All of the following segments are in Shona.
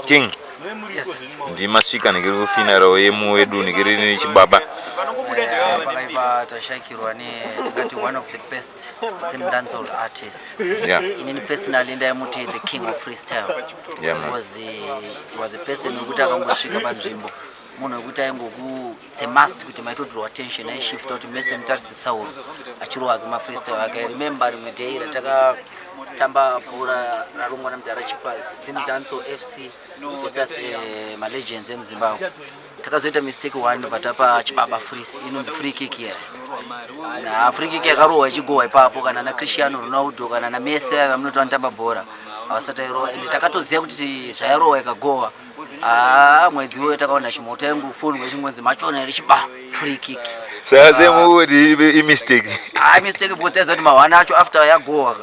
King. Yes. Ndimasvika ngiri kufinaro yemu edu ngiri ni chibaba. Pakaipa tashakirwa ne tikati one of the best dancehall artists. Yeah. Inini personally ndamuti the king of freestyle. Yeah, man. He was a person who akangosvika panzvimbo. Munhu wekuti aingoku it's a must kuti maitodraw attention and shift out mese mutarisi Sauro achirowa kuma freestyle ake. I remember rimwe day rataka tamba bhora rarongwa namudhara Chipazi Dancehall FC versus ma legends emuZimbabwe. Takazoita mistake one patapa chibaba inonzi free kick here. Na free kick yakarohwa ichigohwa ipapo kana na Cristiano Ronaldo kana na Messi vamunoti vanotamba bhora avasati airohwa ende takatoziva kuti zvairohwa ikagohwa. Mwedzi uyo takaona chimoto yangu phone wechingonzi machona richiba free kick. Sasa muudi I mistake. Mistake because tazoti mawana acho after yagohwa.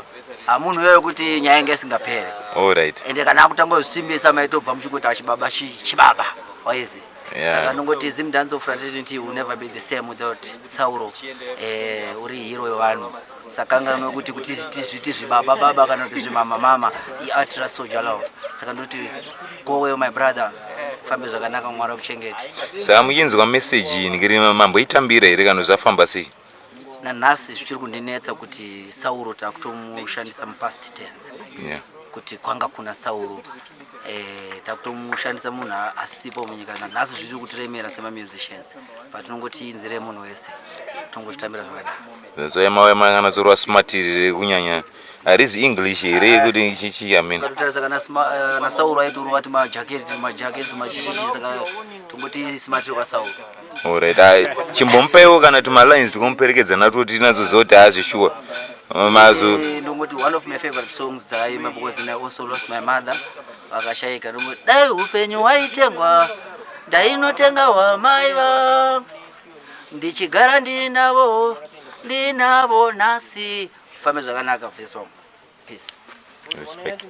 Munhu uyo kuti nyaya yange isingapere. All right. Ende kana akutangosimbisa maitobva muchikuti chibaba waizi. Saka nongoti Dancehall fraternity will never be the same without Sauro uri hero yevanhu. Saka ngano kuti zviti zvibaba baba kana kuti zvimama mama ultra soldier love. Saka ndoti go away my brother. Fambe zvakanaka Mwari kuchengete. Saka muchinzwa message ngiri mambo itambira ere kana zvafamba sei? Nanhasi zvichiri kundinetsa kuti Sauro takutomushandisa mu past tense. Yeah. Kuti kwanga kuna Sauro takutomushandisa munhu asipo munyika nanhasi zviri kutiremera sema musicians patinongoti inzire munhu wese tongozvitambira zvakanaka. So yamangana zoro smart kunyanya arizi English ere kuti chichi amen. Tatarisa kana na Sauro aitorwa ati majacket machichi saka tongoti smart kwa Sauro. All right. Chimbompewo kana tuma lines tikomperekedza nato tinazo zoti azvishuwa. Mazo ndongoti one of my favorite songs dzaima because I also lost my mother akashayika ndongoti dai upenyu waitengwa ndainotenga wamai vangu ndichigara ndinavo nasi. Fambe zvakanaka verse 1. Peace. respect.